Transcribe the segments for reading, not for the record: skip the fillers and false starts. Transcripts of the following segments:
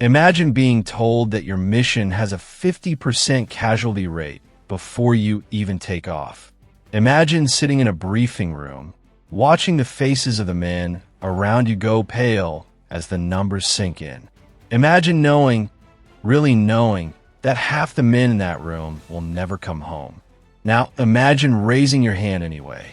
Imagine being told that your mission has a 50% casualty rate before you even take off. Imagine sitting in a briefing room, watching the faces of the men around you go pale as the numbers sink in. Imagine knowing, really knowing, that half the men in that room will never come home. Now imagine raising your hand anyway.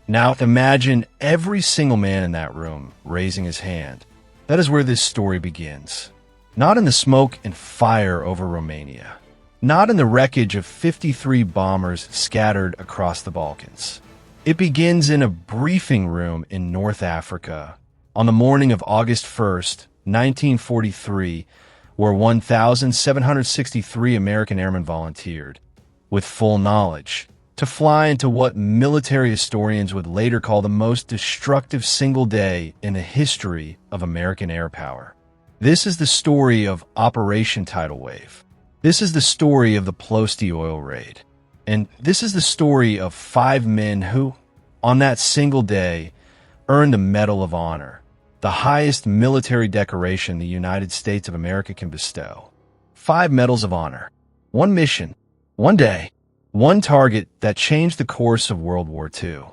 Now imagine every single man in that room raising his hand. That is where this story begins. Not in the smoke and fire over Romania. Not in the wreckage of 53 bombers scattered across the Balkans. It begins in a briefing room in North Africa on the morning of August 1st, 1943, where 1,763 American airmen volunteered, with full knowledge, to fly into what military historians would later call the most destructive single day in the history of American air power. This is the story of Operation Tidal Wave. This is the story of the Ploesti oil raid. And this is the story of 5 men who, on that single day, earned the Medal of Honor, the highest military decoration the United States of America can bestow. 5 medals of honor. 1 mission. 1 day. 1 target that changed the course of World War II.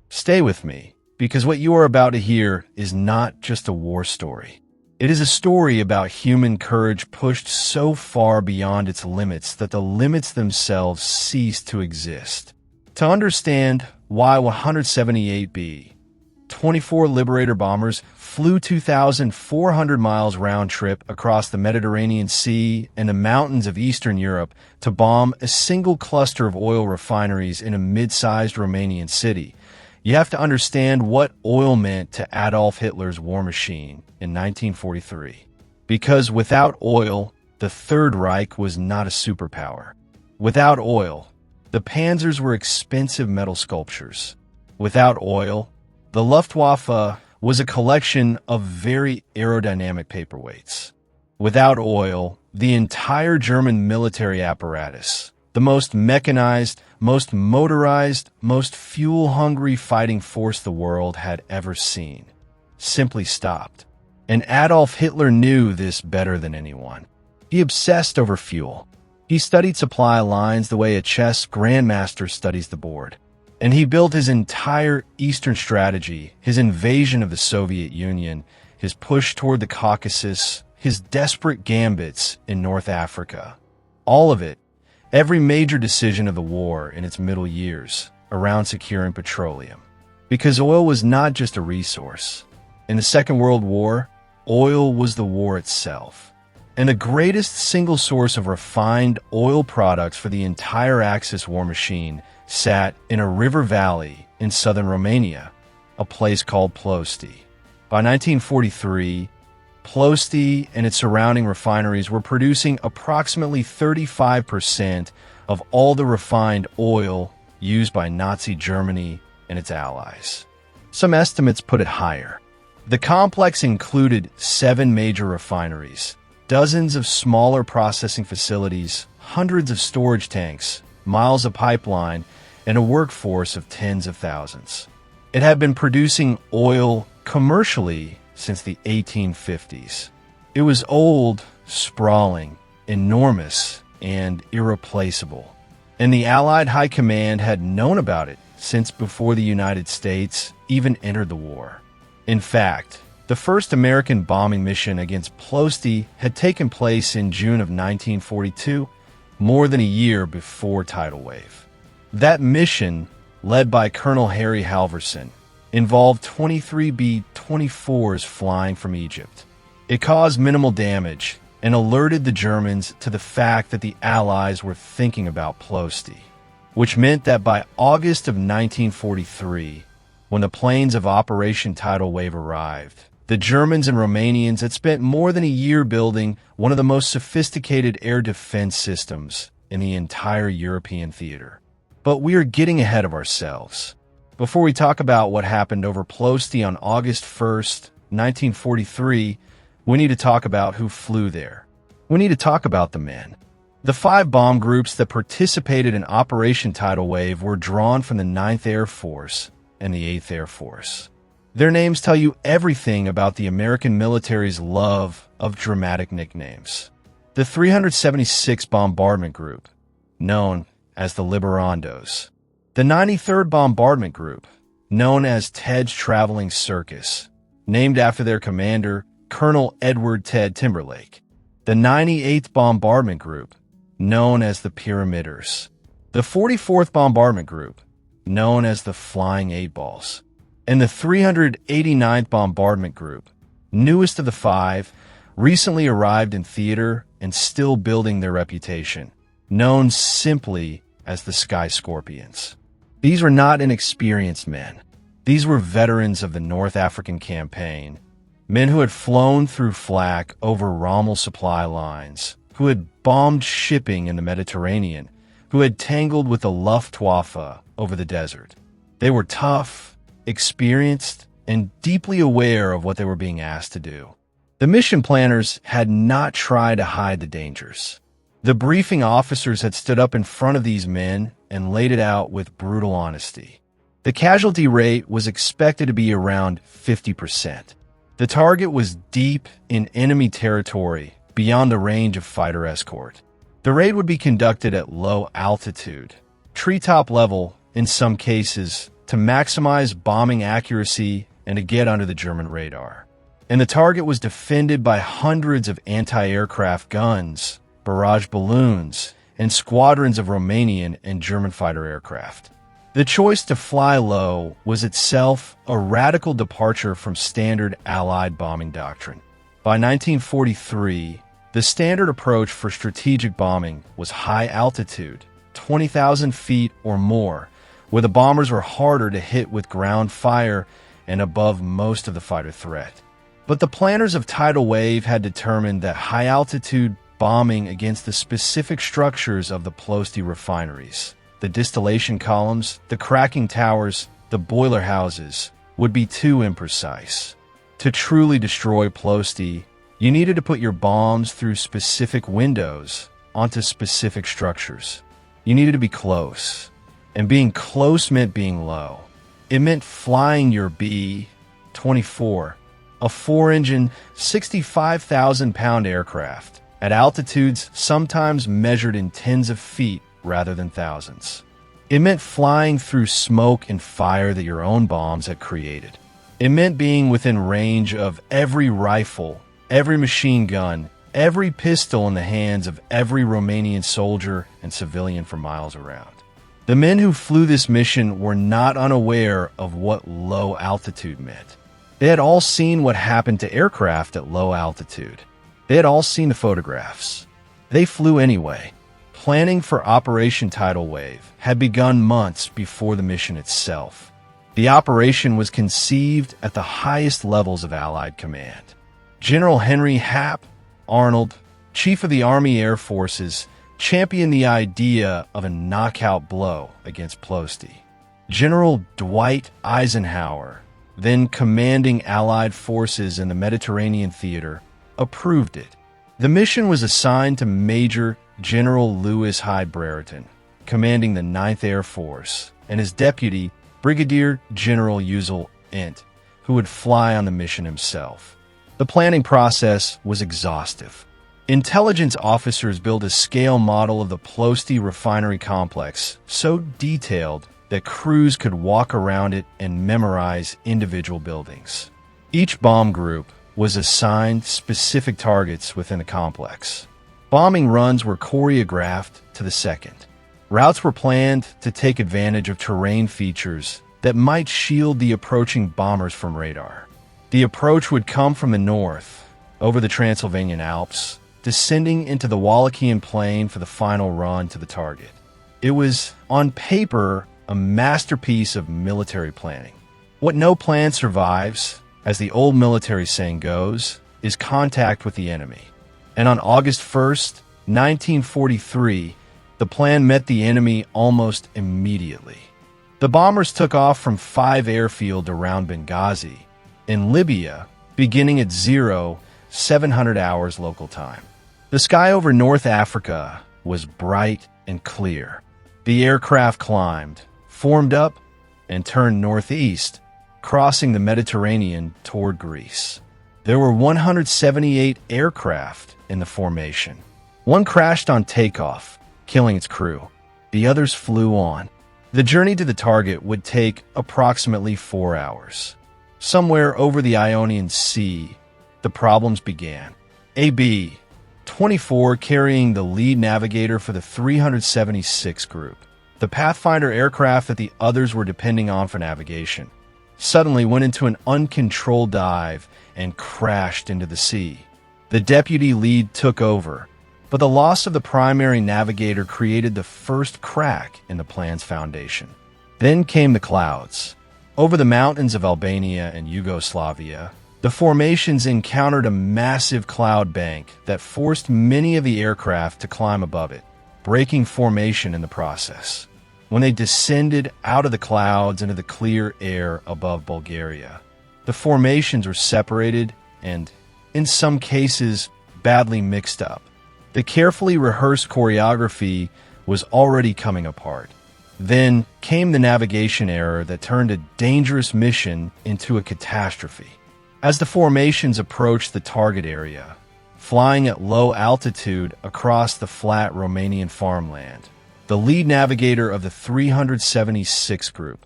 Stay with me, because what you are about to hear is not just a war story. It is a story about human courage pushed so far beyond its limits that the limits themselves cease to exist. To understand why 178B, 24 Liberator bombers flew 2,400 miles round trip across the Mediterranean Sea and the mountains of Eastern Europe to bomb a single cluster of oil refineries in a mid-sized Romanian city, you have to understand what oil meant to Adolf Hitler's war machine in 1943. Because without oil, the Third Reich was not a superpower. Without oil, the panzers were expensive metal sculptures. Without oil, the Luftwaffe was a collection of very aerodynamic paperweights. Without oil, the entire German military apparatus, the most mechanized, most motorized, most fuel-hungry fighting force the world had ever seen, simply stopped. And Adolf Hitler knew this better than anyone. He obsessed over fuel. He studied supply lines the way a chess grandmaster studies the board. And he built his entire Eastern strategy, his invasion of the Soviet Union, his push toward the Caucasus, his desperate gambits in North Africa. All of it, every major decision of the war in its middle years, around securing petroleum. Because oil was not just a resource. In the Second World War, oil was the war itself. And the greatest single source of refined oil products for the entire Axis war machine sat in a river valley in southern Romania, a place called Ploesti. By 1943, Ploesti and its surrounding refineries were producing approximately 35% of all the refined oil used by Nazi Germany and its allies. Some estimates put it higher. The complex included 7 major refineries, dozens of smaller processing facilities, hundreds of storage tanks, miles of pipeline, and a workforce of tens of thousands. It had been producing oil commercially since the 1850s. It was old, sprawling, enormous, and irreplaceable. And the Allied High Command had known about it since before the United States even entered the war. In fact, the first American bombing mission against Ploesti had taken place in June of 1942, more than a year before Tidal Wave. That mission, led by Colonel Harry Halverson, involved 23 B-24s flying from Egypt. It caused minimal damage and alerted the Germans to the fact that the Allies were thinking about Ploesti, which meant that by August of 1943, when the planes of Operation Tidal Wave arrived, the Germans and Romanians had spent more than a year building one of the most sophisticated air defense systems in the entire European theater. But we are getting ahead of ourselves. Before we talk about what happened over Ploesti on August 1st, 1943, we need to talk about who flew there. We need to talk about the men. The 5 bomb groups that participated in Operation Tidal Wave were drawn from the 9th Air Force and the 8th Air Force. Their names tell you everything about the American military's love of dramatic nicknames. The 376 Bombardment Group, known as the Liberandos. The 93rd Bombardment Group, known as Ted's Traveling Circus, named after their commander, Colonel Edward Ted Timberlake. The 98th Bombardment Group, known as the Pyramiders. The 44th Bombardment Group, known as the Flying Eight Balls. And the 389th Bombardment Group, newest of the five, recently arrived in theater and still building their reputation, known simply as the Sky Scorpions. These were not inexperienced men. These were veterans of the North African campaign, men who had flown through flak over Rommel's supply lines, who had bombed shipping in the Mediterranean, who had tangled with the Luftwaffe over the desert. They were tough, experienced, and deeply aware of what they were being asked to do. The mission planners had not tried to hide the dangers. The briefing officers had stood up in front of these men and laid it out with brutal honesty. The casualty rate was expected to be around 50%. The target was deep in enemy territory beyond the range of fighter escort. The raid would be conducted at low altitude, treetop level in some cases, to maximize bombing accuracy and to get under the German radar. And the target was defended by hundreds of anti-aircraft guns, barrage balloons, and squadrons of Romanian and German fighter aircraft. The choice to fly low was itself a radical departure from standard Allied bombing doctrine. By 1943, the standard approach for strategic bombing was high altitude, 20,000 feet or more, where the bombers were harder to hit with ground fire and above most of the fighter threat. But the planners of Tidal Wave had determined that high-altitude bombing against the specific structures of the Ploesti refineries, the distillation columns, the cracking towers, the boiler houses, would be too imprecise. To truly destroy Ploesti, you needed to put your bombs through specific windows onto specific structures. You needed to be close. And being close meant being low. It meant flying your B-24, a four-engine, 65,000-pound aircraft, at altitudes sometimes measured in tens of feet rather than thousands. It meant flying through smoke and fire that your own bombs had created. It meant being within range of every rifle, every machine gun, every pistol in the hands of every Romanian soldier and civilian for miles around. The men who flew this mission were not unaware of what low altitude meant. They had all seen what happened to aircraft at low altitude. They had all seen the photographs. They flew anyway. Planning for Operation Tidal Wave had begun months before the mission itself. The operation was conceived at the highest levels of Allied command. General Henry Hap Arnold, Chief of the Army Air Forces, championed the idea of a knockout blow against Ploesti. General Dwight Eisenhower, then commanding Allied forces in the Mediterranean theater, approved it. The mission was assigned to Major General Lewis Hyde Brereton, commanding the 9th Air Force, and his deputy, Brigadier General Uzel Ent, who would fly on the mission himself. The planning process was exhaustive. Intelligence officers built a scale model of the Ploesti refinery complex so detailed that crews could walk around it and memorize individual buildings. Each bomb group was assigned specific targets within the complex. Bombing runs were choreographed to the second. Routes were planned to take advantage of terrain features that might shield the approaching bombers from radar. The approach would come from the north, over the Transylvanian Alps, descending into the Wallachian Plain for the final run to the target. It was, on paper, a masterpiece of military planning. What no plan survives, as the old military saying goes, is contact with the enemy. And on August 1st, 1943, the plan met the enemy almost immediately. The bombers took off from 5 airfields around Benghazi, in Libya, beginning at 700 hours local time. The sky over North Africa was bright and clear. The aircraft climbed, formed up, and turned northeast crossing the Mediterranean toward Greece. There were 178 aircraft in the formation. One crashed on takeoff, killing its crew. The others flew on. The journey to the target would take approximately 4 hours. Somewhere over the Ionian Sea, the problems began. AB-24 carrying the lead navigator for the 376 group, the Pathfinder aircraft that the others were depending on for navigation, suddenly went into an uncontrolled dive and crashed into the sea. The deputy lead took over, but the loss of the primary navigator created the first crack in the plan's foundation. Then came the clouds. Over the mountains of Albania and Yugoslavia, the formations encountered a massive cloud bank that forced many of the aircraft to climb above it, breaking formation in the process. When they descended out of the clouds into the clear air above Bulgaria, the formations were separated and, in some cases, badly mixed up. The carefully rehearsed choreography was already coming apart. Then came the navigation error that turned a dangerous mission into a catastrophe. As the formations approached the target area, flying at low altitude across the flat Romanian farmland, the lead navigator of the 376 group,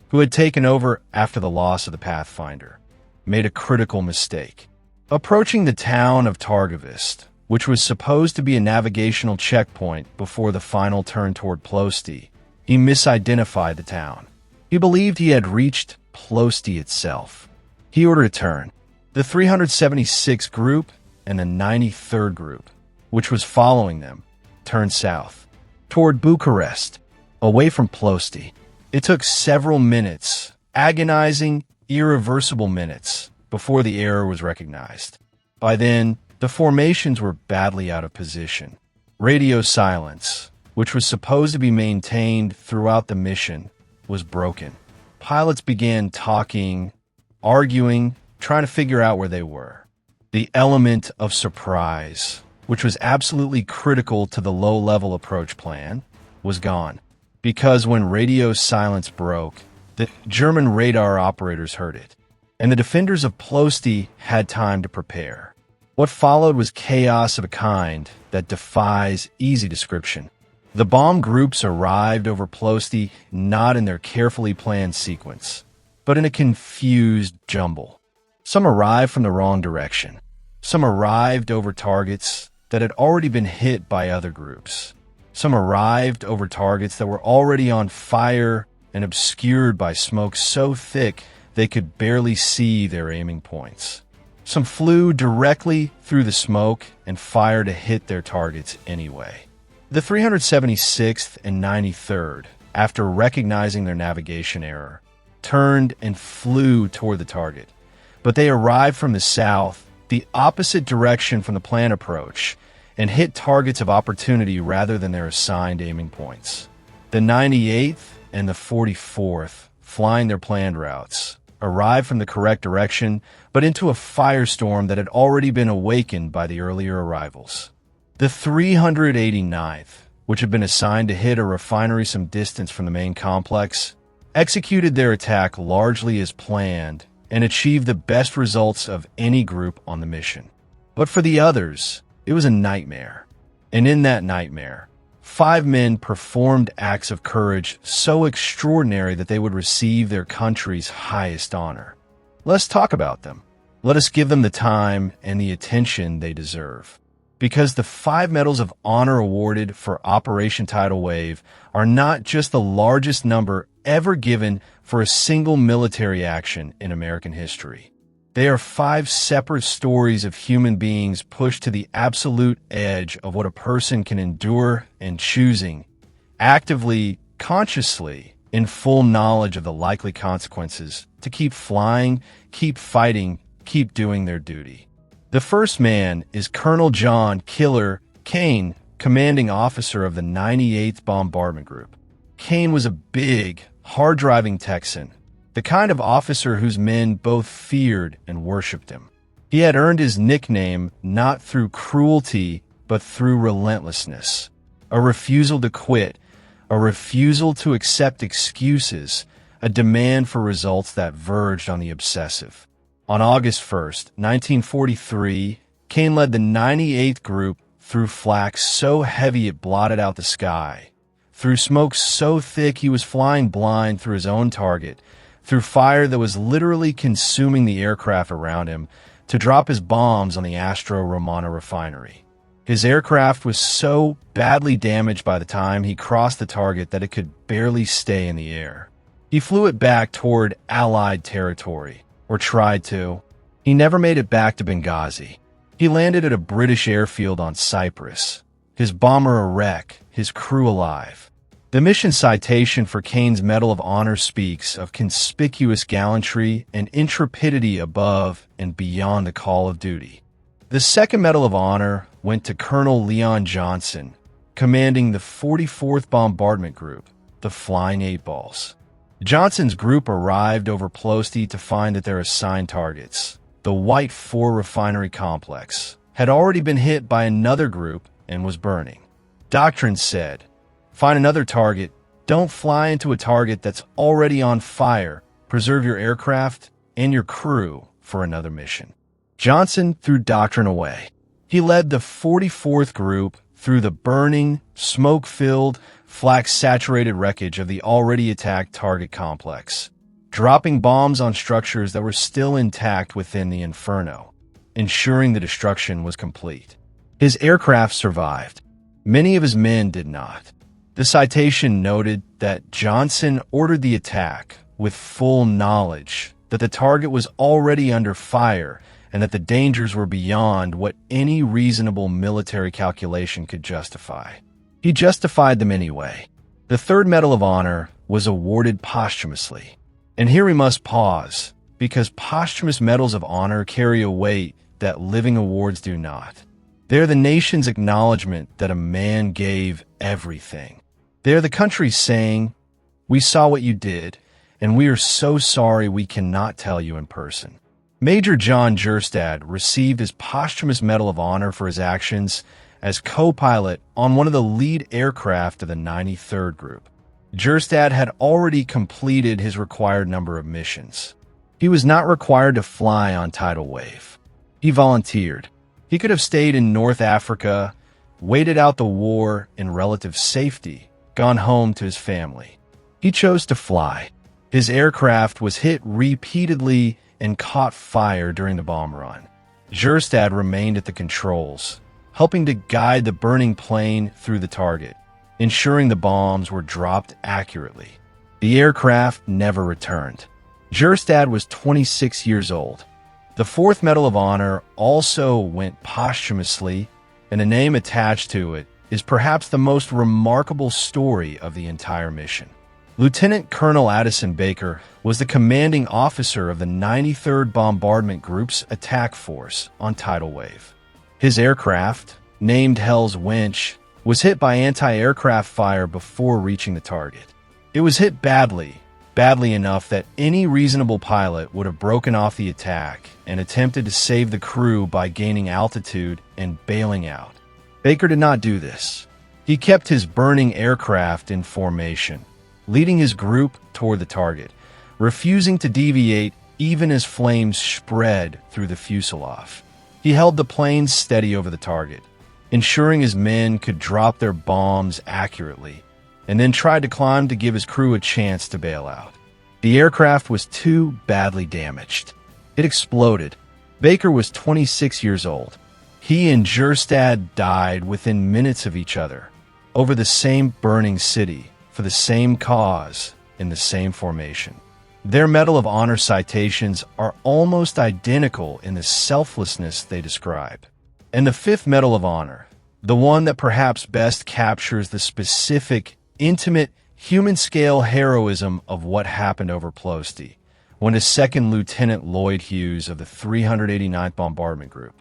who had taken over after the loss of the Pathfinder, made a critical mistake. Approaching the town of Targovist, which was supposed to be a navigational checkpoint before the final turn toward Ploesti, he misidentified the town. He believed he had reached Ploesti itself. He ordered a turn. The 376 group and the 93rd group, which was following them, turned south, toward Bucharest, away from Ploesti. It took several minutes, agonizing, irreversible minutes, before the error was recognized. By then, the formations were badly out of position. Radio silence, which was supposed to be maintained throughout the mission, was broken. Pilots began talking, arguing, trying to figure out where they were. The element of surprise, which was absolutely critical to the low-level approach plan, was gone. Because when radio silence broke, the German radar operators heard it, and the defenders of Ploesti had time to prepare. What followed was chaos of a kind that defies easy description. The bomb groups arrived over Ploesti not in their carefully planned sequence, but in a confused jumble. Some arrived from the wrong direction. Some arrived over targets that had already been hit by other groups. Some arrived over targets that were already on fire and obscured by smoke so thick they could barely see their aiming points. Some flew directly through the smoke and fire to hit their targets anyway. The 376th and 93rd, after recognizing their navigation error, turned and flew toward the target. But they arrived from the south, the opposite direction from the planned approach, and hit targets of opportunity rather than their assigned aiming points. The 98th and the 44th, flying their planned routes, arrived from the correct direction, but into a firestorm that had already been awakened by the earlier arrivals. The 389th, which had been assigned to hit a refinery some distance from the main complex, executed their attack largely as planned and achieved the best results of any group on the mission. But for the others, it was a nightmare. And in that nightmare, 5 men performed acts of courage so extraordinary that they would receive their country's highest honor. Let's talk about them. Let us give them the time and the attention they deserve. Because the 5 medals of honor awarded for Operation Tidal Wave are not just the largest number ever given for a single military action in American history. They are 5 separate stories of human beings pushed to the absolute edge of what a person can endure and choosing, actively, consciously, in full knowledge of the likely consequences, to keep flying, keep fighting, keep doing their duty. The first man is Colonel John Killer Kane, commanding officer of the 98th Bombardment Group. Kane was a big, hard-driving Texan, the kind of officer whose men both feared and worshipped him. He had earned his nickname not through cruelty, but through relentlessness, a refusal to quit, a refusal to accept excuses, a demand for results that verged on the obsessive. On August 1st, 1943, Kane led the 98th Group through flak so heavy it blotted out the sky, through smoke so thick he was flying blind through his own target, through fire that was literally consuming the aircraft around him, to drop his bombs on the Astro Romana refinery. His aircraft was so badly damaged by the time he crossed the target that it could barely stay in the air. He flew it back toward Allied territory, or tried to. He never made it back to Benghazi. He landed at a British airfield on Cyprus, his bomber a wreck, his crew alive. The mission citation for Kane's Medal of Honor speaks of conspicuous gallantry and intrepidity above and beyond the call of duty. The second Medal of Honor went to Colonel Leon Johnson, commanding the 44th Bombardment Group, the Flying Eight Balls. Johnson's group arrived over Ploesti to find that their assigned targets, the White 4 refinery complex, had already been hit by another group and was burning. Doctrine said, find another target, don't fly into a target that's already on fire, preserve your aircraft and your crew for another mission. Johnson threw doctrine away. He led the 44th Group through the burning, smoke-filled, flak-saturated wreckage of the already attacked target complex, dropping bombs on structures that were still intact within the inferno, ensuring the destruction was complete. His aircraft survived. Many of his men did not. The citation noted that Johnson ordered the attack with full knowledge that the target was already under fire and that the dangers were beyond what any reasonable military calculation could justify. He justified them anyway. The third Medal of Honor was awarded posthumously. And here we must pause, because posthumous Medals of Honor carry a weight that living awards do not. They're the nation's acknowledgement that a man gave everything. They're the country saying, we saw what you did, and we are so sorry we cannot tell you in person. Major John Jerstad received his posthumous Medal of Honor for his actions as co-pilot on one of the lead aircraft of the 93rd Group. Jerstad had already completed his required number of missions. He was not required to fly on Tidal Wave. He volunteered. He could have stayed in North Africa, waited out the war in relative safety, gone home to his family. He chose to fly. His aircraft was hit repeatedly and caught fire during the bomb run. Jerstad remained at the controls, helping to guide the burning plane through the target, ensuring the bombs were dropped accurately. The aircraft never returned. Jerstad was 26 years old. The fourth Medal of Honor also went posthumously, and the name attached to it is perhaps the most remarkable story of the entire mission. Lieutenant Colonel Addison Baker was the commanding officer of the 93rd Bombardment Group's attack force on Tidal Wave. His aircraft, named Hell's Winch, was hit by anti-aircraft fire before reaching the target. It was hit badly enough that any reasonable pilot would have broken off the attack and attempted to save the crew by gaining altitude and bailing out. Baker did not do this. He kept his burning aircraft in formation, leading his group toward the target, refusing to deviate even as flames spread through the fuselage. He held the plane steady over the target, ensuring his men could drop their bombs accurately, and then tried to climb to give his crew a chance to bail out. The aircraft was too badly damaged. It exploded. Baker was 26 years old. He and Jerstad died within minutes of each other, over the same burning city, for the same cause, in the same formation. Their Medal of Honor citations are almost identical in the selflessness they describe. And the fifth Medal of Honor, the one that perhaps best captures the specific, intimate, human-scale heroism of what happened over Ploesti, went to Second Lieutenant Lloyd Hughes of the 389th Bombardment Group.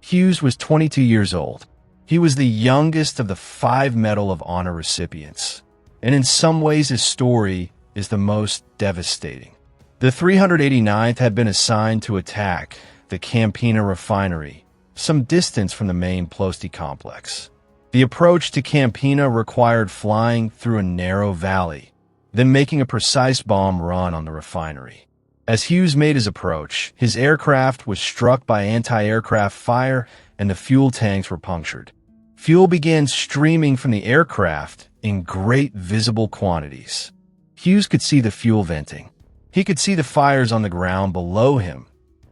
Hughes was 22 years old. He was the youngest of the 5 Medal of Honor recipients, and in some ways his story is the most devastating. The 389th had been assigned to attack the Campina refinery, some distance from the main Ploesti complex. The approach to Campina required flying through a narrow valley, then making a precise bomb run on the refinery. As Hughes made his approach, his aircraft was struck by anti-aircraft fire and the fuel tanks were punctured. Fuel began streaming from the aircraft in great visible quantities. Hughes could see the fuel venting. He could see the fires on the ground below him,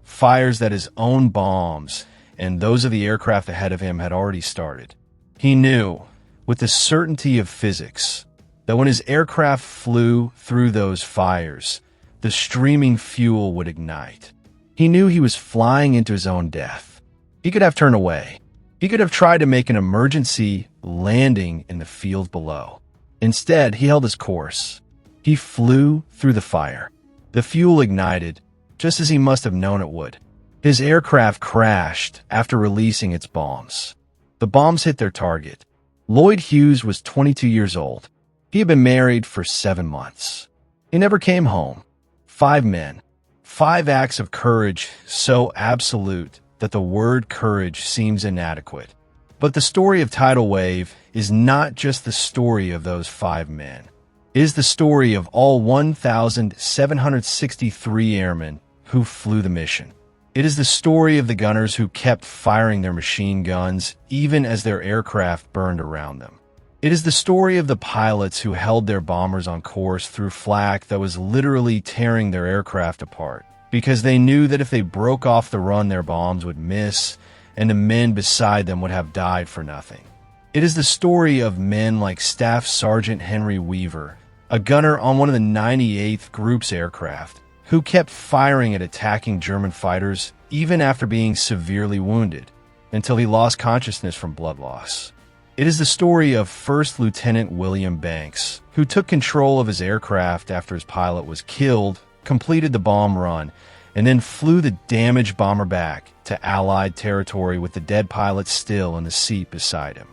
fires that his own bombs and those of the aircraft ahead of him had already started. He knew, with the certainty of physics, that when his aircraft flew through those fires, the streaming fuel would ignite. He knew he was flying into his own death. He could have turned away. He could have tried to make an emergency landing in the field below. Instead, he held his course. He flew through the fire. The fuel ignited, just as he must have known it would. His aircraft crashed after releasing its bombs. The bombs hit their target. Lloyd Hughes was 22 years old. He had been married for 7 months. He never came home. 5 men. 5 acts of courage so absolute that the word courage seems inadequate. But the story of Tidal Wave is not just the story of those 5 men. It is the story of all 1,763 airmen who flew the mission. It is the story of the gunners who kept firing their machine guns even as their aircraft burned around them. It is the story of the pilots who held their bombers on course through flak that was literally tearing their aircraft apart, because they knew that if they broke off the run, their bombs would miss, and the men beside them would have died for nothing. It is the story of men like Staff Sergeant Henry Weaver, a gunner on one of the 98th Group's aircraft, who kept firing at attacking German fighters even after being severely wounded, until he lost consciousness from blood loss. It is the story of First Lieutenant William Banks, who took control of his aircraft after his pilot was killed, completed the bomb run, and then flew the damaged bomber back to Allied territory with the dead pilot still in the seat beside him.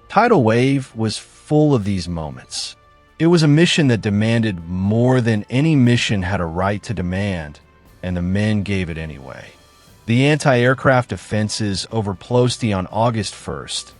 Tidal Wave was full of these moments. It was a mission that demanded more than any mission had a right to demand, and the men gave it anyway. The anti-aircraft offenses over Ploesti on August 1st,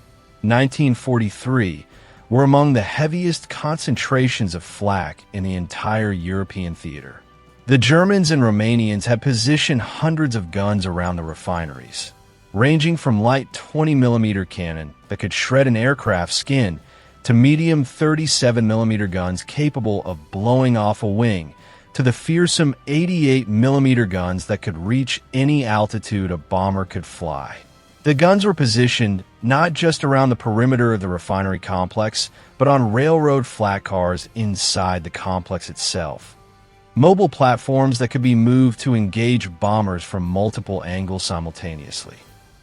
1943, were among the heaviest concentrations of flak in the entire European theater. The Germans and Romanians had positioned hundreds of guns around the refineries, ranging from light 20mm cannon that could shred an aircraft's skin to medium 37mm guns capable of blowing off a wing, to the fearsome 88mm guns that could reach any altitude a bomber could fly. The guns were positioned not just around the perimeter of the refinery complex, but on railroad flat cars inside the complex itself. Mobile platforms that could be moved to engage bombers from multiple angles simultaneously.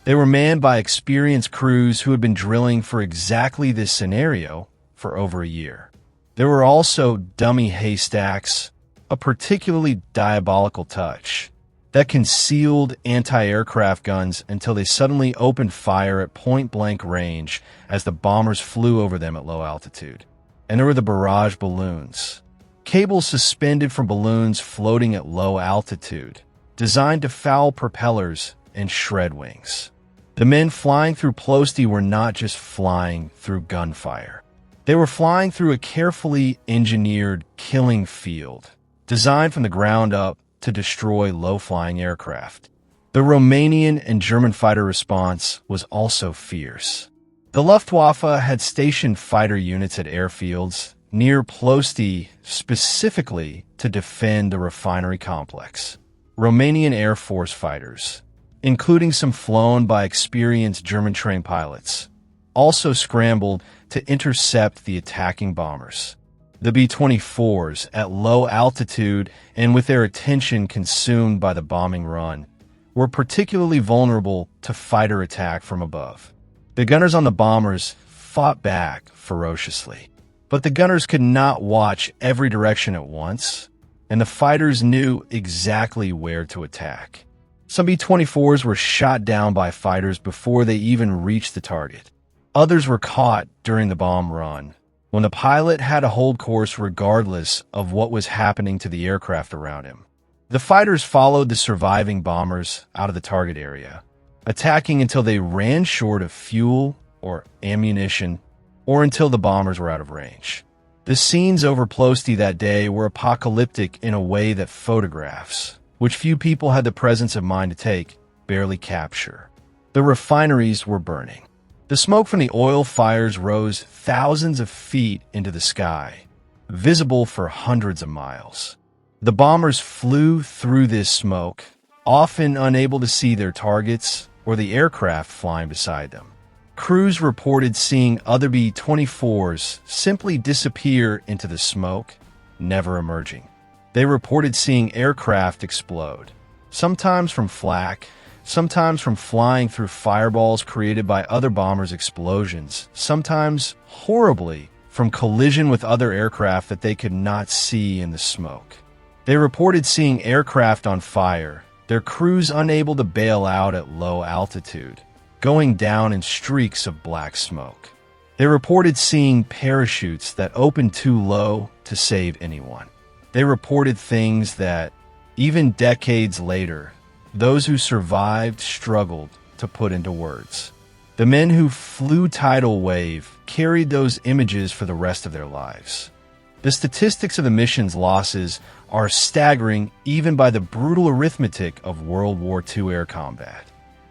They were manned by experienced crews who had been drilling for exactly this scenario for over a year. There were also dummy haystacks, a particularly diabolical touch, that concealed anti-aircraft guns until they suddenly opened fire at point-blank range as the bombers flew over them at low altitude. And there were the barrage balloons, cables suspended from balloons floating at low altitude, designed to foul propellers and shred wings. The men flying through Ploesti were not just flying through gunfire. They were flying through a carefully engineered killing field, designed from the ground up to destroy low-flying aircraft. The Romanian and German fighter response was also fierce. The Luftwaffe had stationed fighter units at airfields near Ploesti specifically to defend the refinery complex. Romanian Air Force fighters, including some flown by experienced German-trained pilots, also scrambled to intercept the attacking bombers. The B-24s, at low altitude and with their attention consumed by the bombing run, were particularly vulnerable to fighter attack from above. The gunners on the bombers fought back ferociously, but the gunners could not watch every direction at once, and the fighters knew exactly where to attack. Some B-24s were shot down by fighters before they even reached the target. Others were caught during the bomb run, when the pilot had to hold course regardless of what was happening to the aircraft around him. The fighters followed the surviving bombers out of the target area, attacking until they ran short of fuel or ammunition, or until the bombers were out of range. The scenes over Ploesti that day were apocalyptic in a way that photographs, which few people had the presence of mind to take, barely capture. The refineries were burning. The smoke from the oil fires rose thousands of feet into the sky, visible for hundreds of miles. The bombers flew through this smoke, often unable to see their targets or the aircraft flying beside them. Crews reported seeing other B-24s simply disappear into the smoke, never emerging. They reported seeing aircraft explode, sometimes from flak, sometimes from flying through fireballs created by other bombers' explosions, sometimes, horribly, from collision with other aircraft that they could not see in the smoke. They reported seeing aircraft on fire, their crews unable to bail out at low altitude, going down in streaks of black smoke. They reported seeing parachutes that opened too low to save anyone. They reported things that, even decades later, those who survived struggled to put into words. The men who flew Tidal Wave carried those images for the rest of their lives. The statistics of the mission's losses are staggering even by the brutal arithmetic of World War II air combat.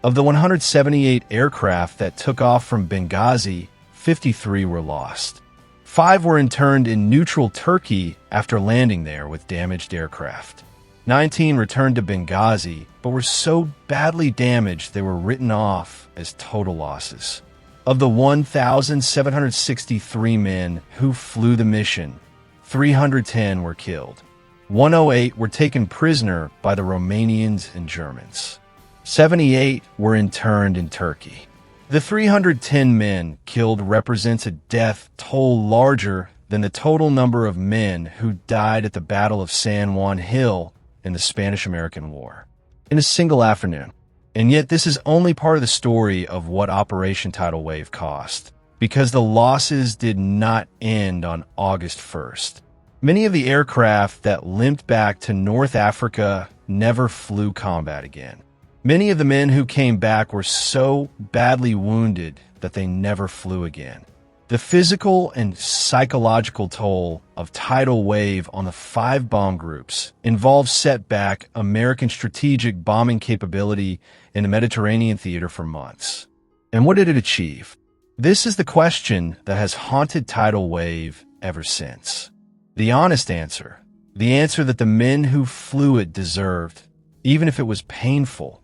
Of the 178 aircraft that took off from Benghazi, 53 were lost. 5 were interned in neutral Turkey after landing there with damaged aircraft. 19 returned to Benghazi, but were so badly damaged they were written off as total losses. Of the 1,763 men who flew the mission, 310 were killed. 108 were taken prisoner by the Romanians and Germans. 78 were interned in Turkey. The 310 men killed represents a death toll larger than the total number of men who died at the Battle of San Juan Hill in the Spanish-American War in a single afternoon. And yet this is only part of the story of what Operation Tidal Wave cost, because the losses did not end on August 1st. Many of the aircraft that limped back to North Africa never flew combat again. Many of the men who came back were so badly wounded that they never flew again. The physical and psychological toll of Tidal Wave on the 5 bomb groups involved set back American strategic bombing capability in the Mediterranean theater for months. And what did it achieve? This is the question that has haunted Tidal Wave ever since. The honest answer, the answer that the men who flew it deserved, even if it was painful,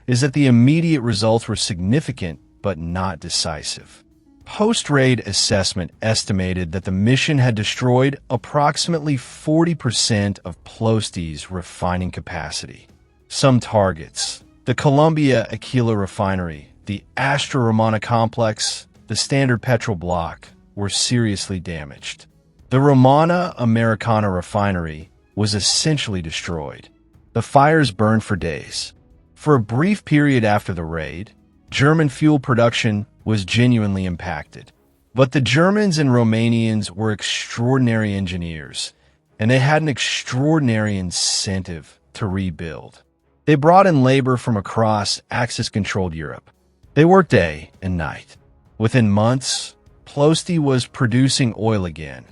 is that the immediate results were significant but not decisive. Post-raid assessment estimated that the mission had destroyed approximately 40% of Ploesti's refining capacity. Some targets: the Colombia Aquila refinery, the Astra Romana complex, the Standard Petrol block, were seriously damaged. The Romana Americana refinery was essentially destroyed. The fires burned for days. For a brief period after the raid, German fuel production was genuinely impacted. But the Germans and Romanians were extraordinary engineers, and they had an extraordinary incentive to rebuild. They brought in labor from across Axis-controlled Europe. They worked day and night. Within months, Ploesti was producing oil again,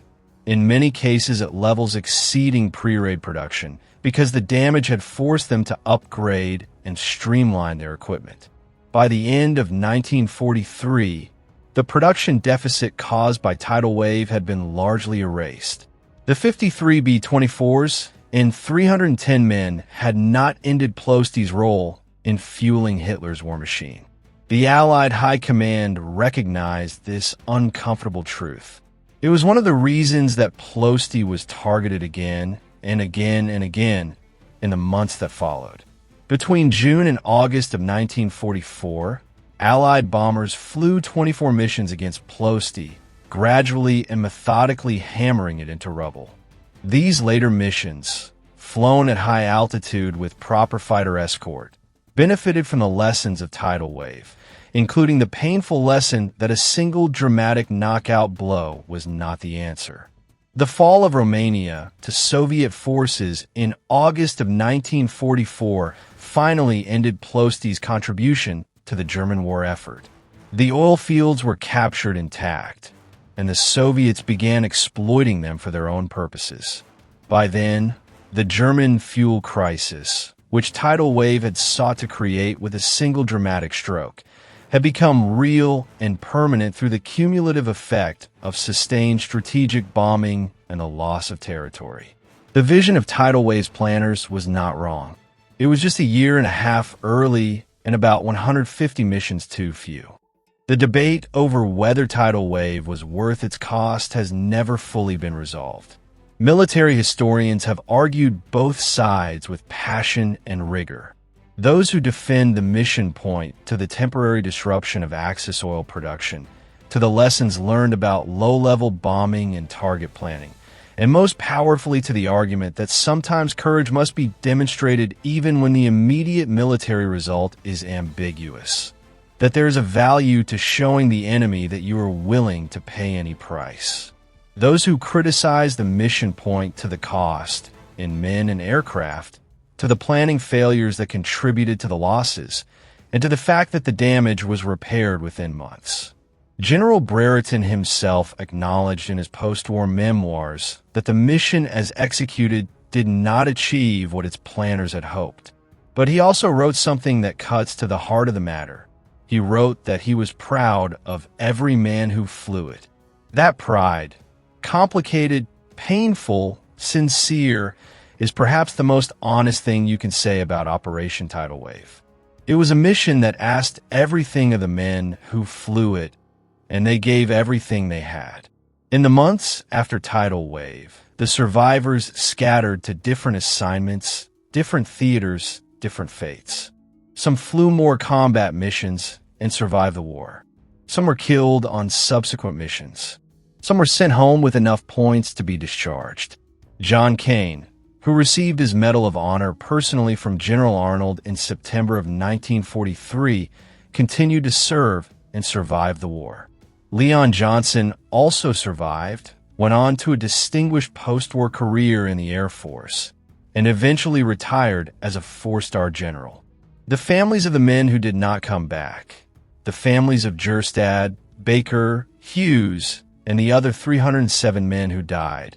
in many cases at levels exceeding pre-raid production, because the damage had forced them to upgrade and streamline their equipment. By the end of 1943, the production deficit caused by Tidal Wave had been largely erased. The 53 B-24s and 310 men had not ended Ploesti's role in fueling Hitler's war machine. The Allied High Command recognized this uncomfortable truth. It was one of the reasons that Ploesti was targeted again and again and again in the months that followed. Between June and August of 1944, Allied bombers flew 24 missions against Ploesti, gradually and methodically hammering it into rubble. These later missions, flown at high altitude with proper fighter escort, benefited from the lessons of Tidal Wave, including the painful lesson that a single dramatic knockout blow was not the answer. The fall of Romania to Soviet forces in August of 1944 finally ended Ploesti's contribution to the German war effort. The oil fields were captured intact. and the Soviets began exploiting them for their own purposes. By then, the German fuel crisis, which Tidal Wave had sought to create with a single dramatic stroke, had become real and permanent through the cumulative effect of sustained strategic bombing and the loss of territory. The vision of Tidal Wave's planners was not wrong. It was just a year and a half early and about 150 missions too few. The debate over whether Tidal Wave was worth its cost has never fully been resolved. Military historians have argued both sides with passion and rigor. Those who defend the mission point to the temporary disruption of Axis oil production, to the lessons learned about low-level bombing and target planning, and most powerfully to the argument that sometimes courage must be demonstrated even when the immediate military result is ambiguous, that there is a value to showing the enemy that you are willing to pay any price. Those who criticize the mission point to the cost in men and aircraft, to the planning failures that contributed to the losses, and to the fact that the damage was repaired within months. General Brereton himself acknowledged in his post-war memoirs that the mission as executed did not achieve what its planners had hoped. But he also wrote something that cuts to the heart of the matter. He wrote that he was proud of every man who flew it. That pride, complicated, painful, sincere, is perhaps the most honest thing you can say about Operation Tidal Wave. It was a mission that asked everything of the men who flew it, and they gave everything they had. In the months after Tidal Wave, the survivors scattered to different assignments, different theaters, different fates. Some flew more combat missions and survived the war. Some were killed on subsequent missions. Some were sent home with enough points to be discharged. John Kane, who received his Medal of Honor personally from General Arnold in September of 1943, continued to serve and survive the war. Leon Johnson also survived, went on to a distinguished post-war career in the Air Force, and eventually retired as a 4-star general. The families of the men who did not come back, the families of Jerstad, Baker, Hughes, and the other 307 men who died,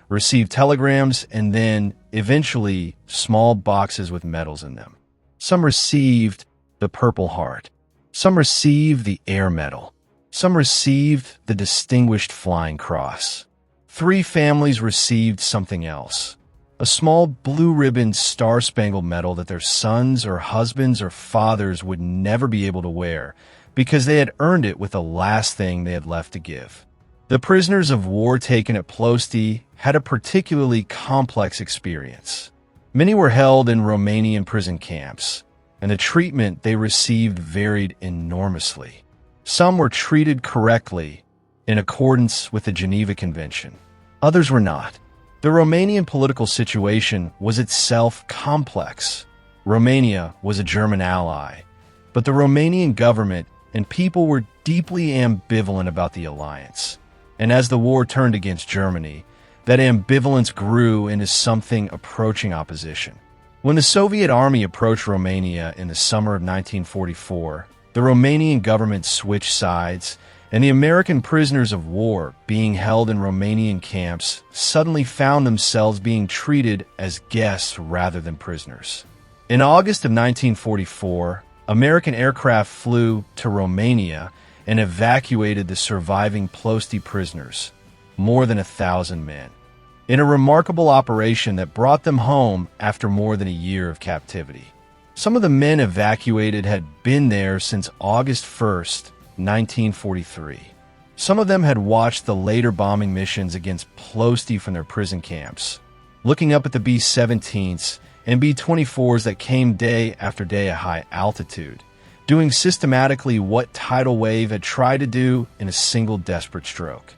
received telegrams and then, eventually, small boxes with medals in them. Some received the Purple Heart. Some received the Air Medal. Some received the Distinguished Flying Cross. 3 families received something else. A small blue-ribbon Star-Spangled Medal that their sons or husbands or fathers would never be able to wear because they had earned it with the last thing they had left to give. The prisoners of war taken at Ploesti had a particularly complex experience. Many were held in Romanian prison camps, and the treatment they received varied enormously. Some were treated correctly in accordance with the Geneva Convention. Others were not. The Romanian political situation was itself complex. Romania was a German ally, but the Romanian government and people were deeply ambivalent about the alliance. And as the war turned against Germany, that ambivalence grew into something approaching opposition. When the Soviet army approached Romania in the summer of 1944, the Romanian government switched sides, and the American prisoners of war being held in Romanian camps suddenly found themselves being treated as guests rather than prisoners. In August of 1944, American aircraft flew to Romania and evacuated the surviving Ploesti prisoners, more than 1,000 men, in a remarkable operation that brought them home after more than a year of captivity. Some of the men evacuated had been there since August 1st, 1943. Some of them had watched the later bombing missions against Ploesti from their prison camps, looking up at the B-17s and B-24s that came day after day at high altitude, doing systematically what Tidal Wave had tried to do in a single desperate stroke.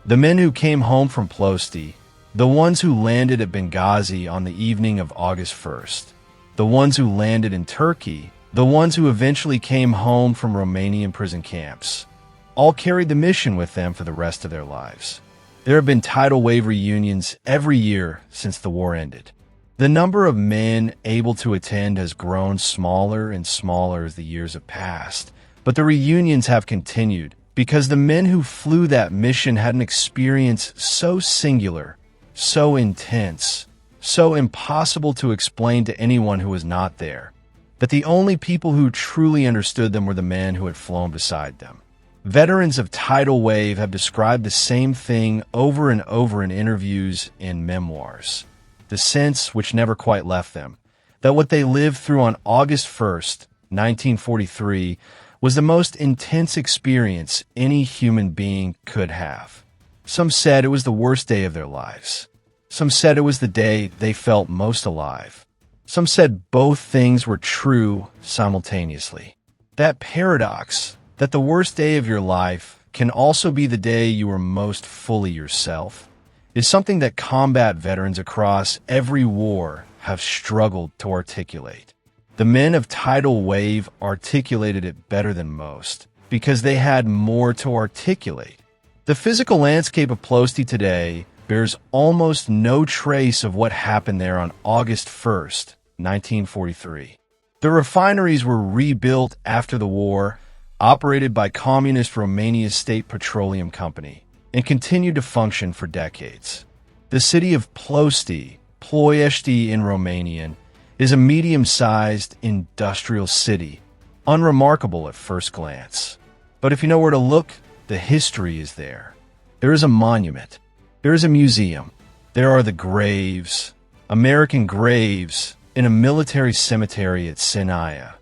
The men who came home from Ploesti, the ones who landed at Benghazi on the evening of August 1st, the ones who landed in Turkey, the ones who eventually came home from Romanian prison camps, all carried the mission with them for the rest of their lives. There have been Tidal Wave reunions every year since the war ended. The number of men able to attend has grown smaller and smaller as the years have passed, but the reunions have continued because the men who flew that mission had an experience so singular, so intense, so impossible to explain to anyone who was not there, that the only people who truly understood them were the men who had flown beside them. Veterans of Tidal Wave have described the same thing over and over in interviews and memoirs. The sense, which never quite left them, that what they lived through on August 1st, 1943, was the most intense experience any human being could have. Some said it was the worst day of their lives. Some said it was the day they felt most alive. Some said both things were true simultaneously. That paradox, that the worst day of your life can also be the day you are most fully yourself, is something that combat veterans across every war have struggled to articulate. The men of Tidal Wave articulated it better than most, because they had more to articulate. The physical landscape of Ploesti today bears almost no trace of what happened there on August 1st, 1943. The refineries were rebuilt after the war, operated by Communist Romania's State Petroleum Company, and continued to function for decades. The city of Ploesti in Romanian, is a medium-sized industrial city, unremarkable at first glance. But if you know where to look, the history is there. There is a monument. There is a museum. There are the graves, American graves, in a military cemetery at Sinaia,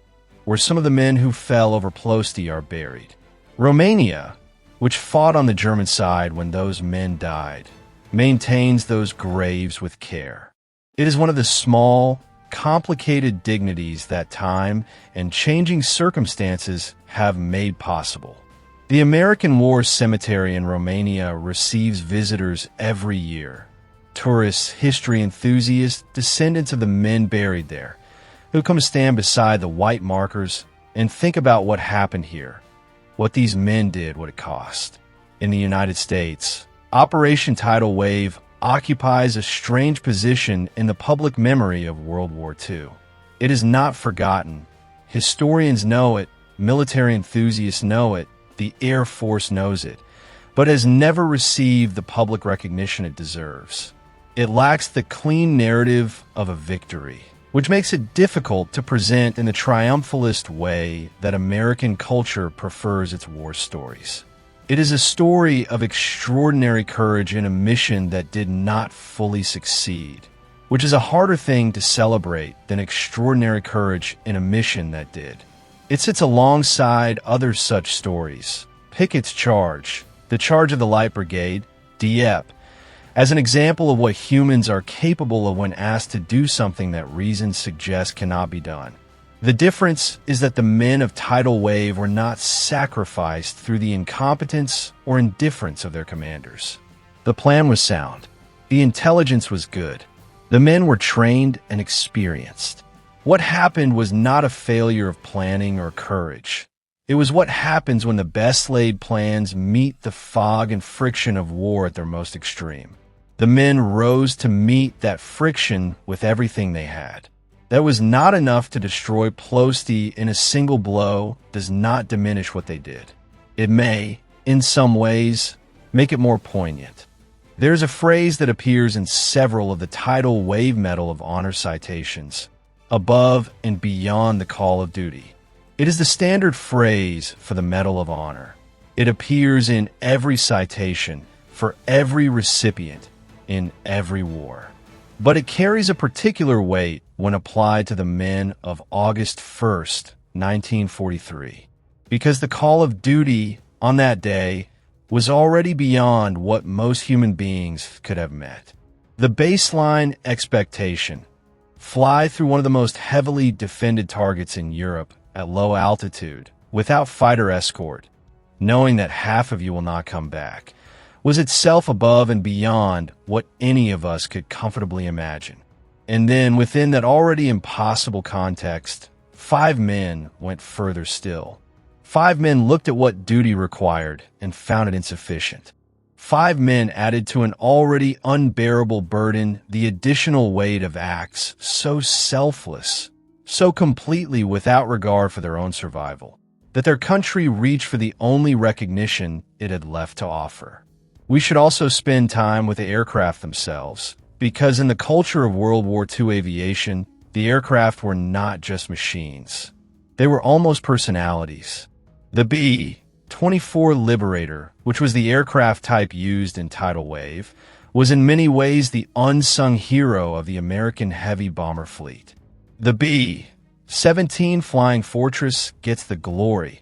where some of the men who fell over Ploesti are buried. Romania, which fought on the German side when those men died, maintains those graves with care. It is one of the small, complicated dignities that time and changing circumstances have made possible. The American War Cemetery in Romania receives visitors every year. Tourists, history enthusiasts, descendants of the men buried there, who come stand beside the white markers and think about what happened here, what these men did, what it cost. In the United States, Operation Tidal Wave occupies a strange position in the public memory of World War II. It is not forgotten. Historians know it, military enthusiasts know it, the Air Force knows it, but has never received the public recognition it deserves. It lacks the clean narrative of a victory, which makes it difficult to present in the triumphalist way that American culture prefers its war stories. It is a story of extraordinary courage in a mission that did not fully succeed, which is a harder thing to celebrate than extraordinary courage in a mission that did. It sits alongside other such stories. Pickett's charge, the Charge of the Light Brigade, Dieppe, as an example of what humans are capable of when asked to do something that reason suggests cannot be done. The difference is that the men of Tidal Wave were not sacrificed through the incompetence or indifference of their commanders. The plan was sound. The intelligence was good. The men were trained and experienced. What happened was not a failure of planning or courage. It was what happens when the best laid plans meet the fog and friction of war at their most extreme. The men rose to meet that friction with everything they had. That was not enough to destroy Ploesti in a single blow does not diminish what they did. It may, in some ways, make it more poignant. There's a phrase that appears in several of the Tidal Wave Medal of Honor citations, above and beyond the call of duty. It is the standard phrase for the Medal of Honor. It appears in every citation, for every recipient, in every war. But it carries a particular weight when applied to the men of August 1st, 1943, because the call of duty on that day was already beyond what most human beings could have met. The baseline expectation: fly through one of the most heavily defended targets in Europe at low altitude, without fighter escort, knowing that half of you will not come back, was itself above and beyond what any of us could comfortably imagine. And then, within that already impossible context, 5 men went further still. 5 men looked at what duty required and found it insufficient. 5 men added to an already unbearable burden the additional weight of acts so selfless, so completely without regard for their own survival. that their country reached for the only recognition it had left to offer. We should also spend time with the aircraft themselves, because in the culture of World War II aviation, the aircraft were not just machines. They were almost personalities. The B-24 Liberator, which was the aircraft type used in Tidal Wave, was in many ways the unsung hero of the American heavy bomber fleet. The B-17 Flying Fortress gets the glory,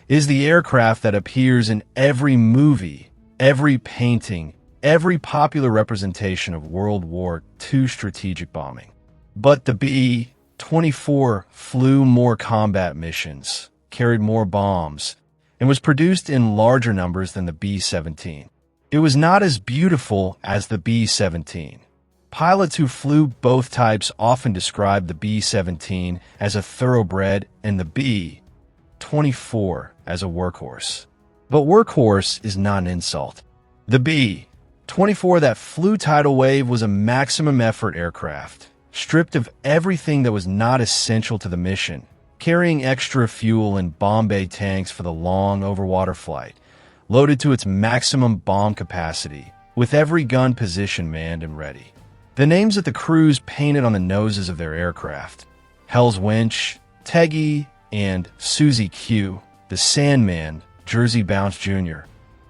is the aircraft that appears in every movie, every painting, every popular representation of World War II strategic bombing. But the B-24 flew more combat missions, carried more bombs, and was produced in larger numbers than the B-17. It was not as beautiful as the B-17. Pilots who flew both types often described the B-17 as a thoroughbred and the B-24 as a workhorse. But workhorse is not an insult. The B-24 that flew Tidal Wave was a maximum effort aircraft, stripped of everything that was not essential to the mission, carrying extra fuel in bomb bay tanks for the long overwater flight, loaded to its maximum bomb capacity, with every gun position manned and ready. The names of the crews painted on the noses of their aircraft, Hell's Winch, Teggy, and Susie Q, the Sandman, Jersey Bounce Jr.,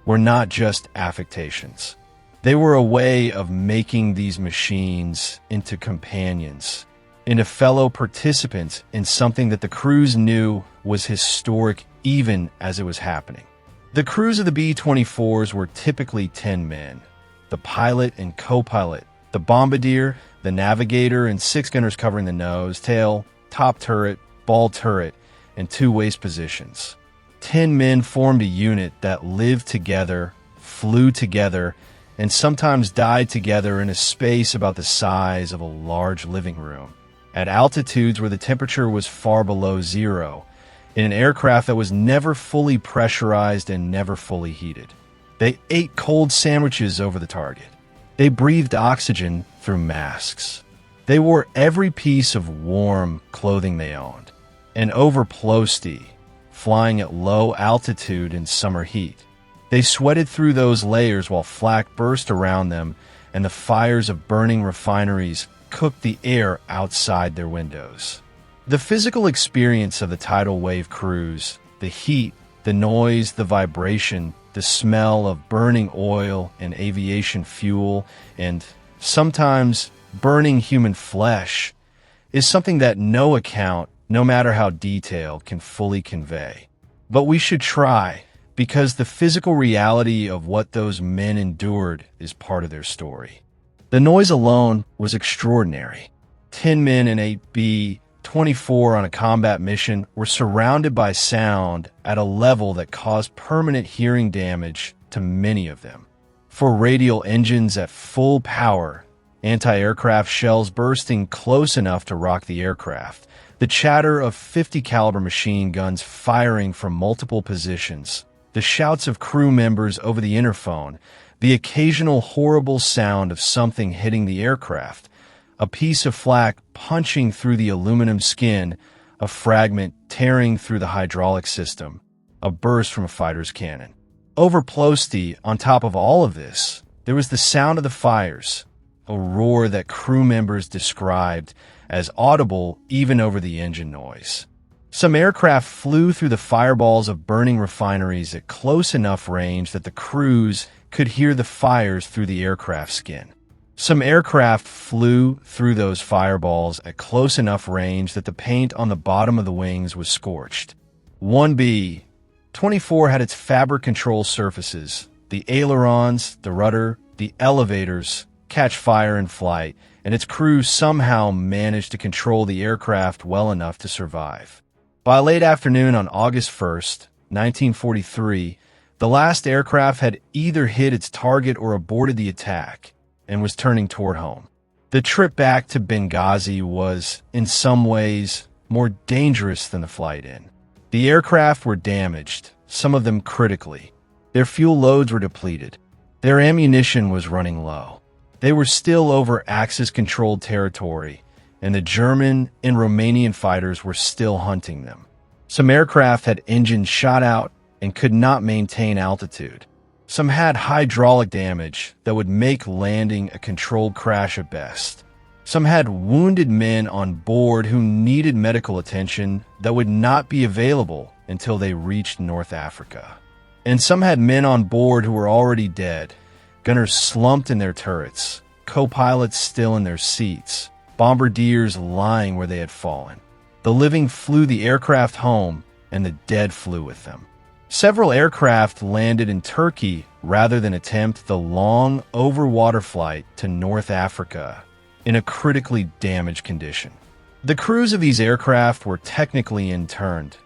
were not just affectations. They were a way of making these machines into companions, into fellow participants in something that the crews knew was historic even as it was happening. The crews of the B-24s were typically 10 men, the pilot and co-pilot, the bombardier, the navigator, and 6 gunners covering the nose, tail, top turret, ball turret, and 2 waist positions. 10 men formed a unit that lived together, flew together, and sometimes died together in a space about the size of a large living room, at altitudes where the temperature was far below zero, in an aircraft that was never fully pressurized and never fully heated. They ate cold sandwiches over the target. They breathed oxygen through masks. They wore every piece of warm clothing they owned. And over Ploesti, flying at low altitude in summer heat, they sweated through those layers while flak burst around them and the fires of burning refineries cooked the air outside their windows. The physical experience of the Tidal Wave cruise, the heat, the noise, the vibration, the smell of burning oil and aviation fuel, and sometimes burning human flesh, is something that no account, no matter how detailed, can fully convey. But we should try, because the physical reality of what those men endured is part of their story. The noise alone was extraordinary. 10 men in a B-24 on a combat mission were surrounded by sound at a level that caused permanent hearing damage to many of them. For radial engines at full power, anti-aircraft shells bursting close enough to rock the aircraft, the chatter of 50 caliber machine guns firing from multiple positions, the shouts of crew members over the interphone, the occasional horrible sound of something hitting the aircraft, a piece of flak punching through the aluminum skin, a fragment tearing through the hydraulic system, a burst from a fighter's cannon. Over Ploesti, on top of all of this, there was the sound of the fires, a roar that crew members described as audible even over the engine noise. Some aircraft flew through the fireballs of burning refineries at close enough range that the crews could hear the fires through the aircraft skin. Some aircraft flew through those fireballs at close enough range that the paint on the bottom of the wings was scorched. 1B-24 had its fabric control surfaces, the ailerons, the rudder, the elevators, catch fire in flight, and its crew somehow managed to control the aircraft well enough to survive. By late afternoon on August 1st, 1943, the last aircraft had either hit its target or aborted the attack and was turning toward home. The trip back to Benghazi was, in some ways, more dangerous than the flight in. The aircraft were damaged, some of them critically. Their fuel loads were depleted. Their ammunition was running low. They were still over Axis-controlled territory, and the German and Romanian fighters were still hunting them. Some aircraft had engines shot out and could not maintain altitude. Some had hydraulic damage that would make landing a controlled crash at best. Some had wounded men on board who needed medical attention that would not be available until they reached North Africa. And some had men on board who were already dead, gunners slumped in their turrets, co-pilots still in their seats, bombardiers lying where they had fallen. The living flew the aircraft home, and the dead flew with them. Several aircraft landed in Turkey rather than attempt the long over-water flight to North Africa in a critically damaged condition. The crews of these aircraft were technically interned.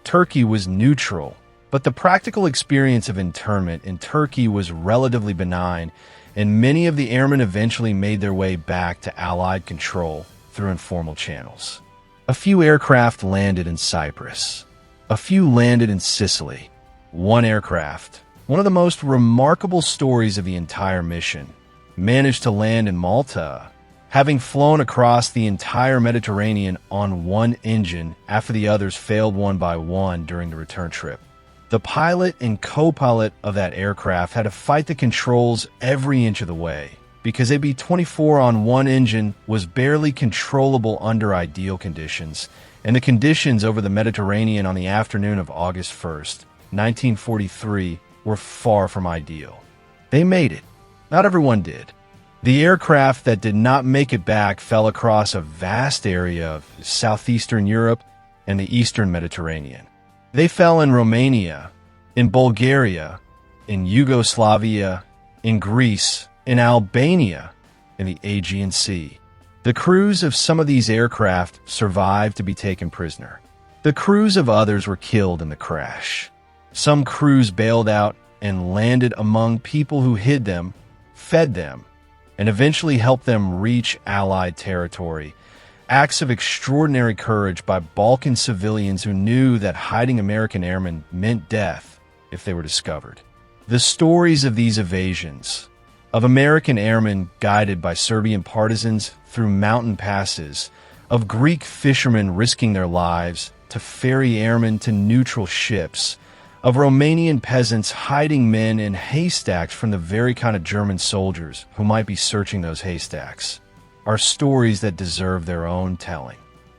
Turkey was neutral, but the practical experience of internment in Turkey was relatively benign, and many of the airmen eventually made their way back to Allied control through informal channels. A few aircraft landed in Cyprus. A few landed in Sicily. One aircraft, one of the most remarkable stories of the entire mission, managed to land in Malta, having flown across the entire Mediterranean on one engine after the others failed one by one during the return trip. The pilot and co-pilot of that aircraft had to fight the controls every inch of the way, because AB-24 on one engine was barely controllable under ideal conditions, and the conditions over the Mediterranean on the afternoon of August 1st, 1943, were far from ideal. They made it. Not everyone did. The aircraft that did not make it back fell across a vast area of southeastern Europe and the eastern Mediterranean. They fell in Romania, in Bulgaria, in Yugoslavia, in Greece, in Albania, in the Aegean Sea. The crews of some of these aircraft survived to be taken prisoner. The crews of others were killed in the crash. Some crews bailed out and landed among people who hid them, fed them, and eventually helped them reach Allied territory. Acts of extraordinary courage by Balkan civilians who knew that hiding American airmen meant death if they were discovered. The stories of these evasions, of American airmen guided by Serbian partisans through mountain passes, of Greek fishermen risking their lives to ferry airmen to neutral ships, of Romanian peasants hiding men in haystacks from the very kind of German soldiers who might be searching those haystacks, are stories that deserve their own telling.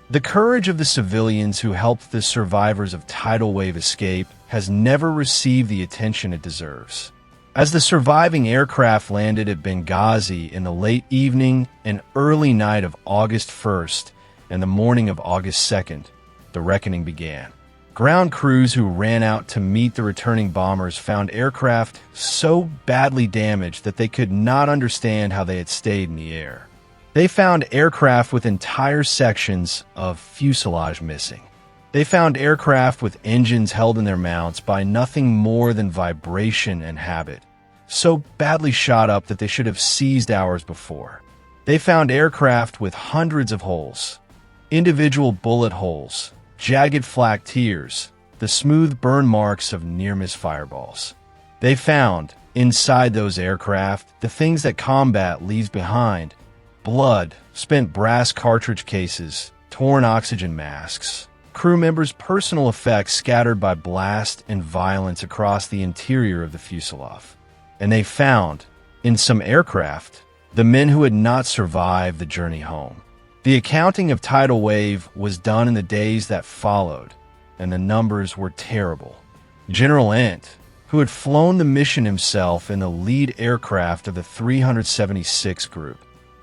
The courage of the civilians who helped the survivors of tidal wave escape has never received the attention it deserves. As the surviving aircraft landed at Benghazi in the late evening and early night of August 1st and the morning of August 2nd, the reckoning began. Ground crews who ran out to meet the returning bombers found aircraft so badly damaged that they could not understand how they had stayed in the air. They found aircraft with entire sections of fuselage missing. They found aircraft with engines held in their mounts by nothing more than vibration and habit, so badly shot up that they should have seized hours before. They found aircraft with hundreds of holes, individual bullet holes, jagged flak tears, the smooth burn marks of near-miss fireballs. They found, inside those aircraft, the things that combat leaves behind: blood, spent brass cartridge cases, torn oxygen masks, crew members' personal effects scattered by blast and violence across the interior of the fuselage. And they found, in some aircraft, the men who had not survived the journey home. The accounting of tidal wave was done in the days that followed, and the numbers were terrible. General Ent, who had flown the mission himself in the lead aircraft of the 376 group,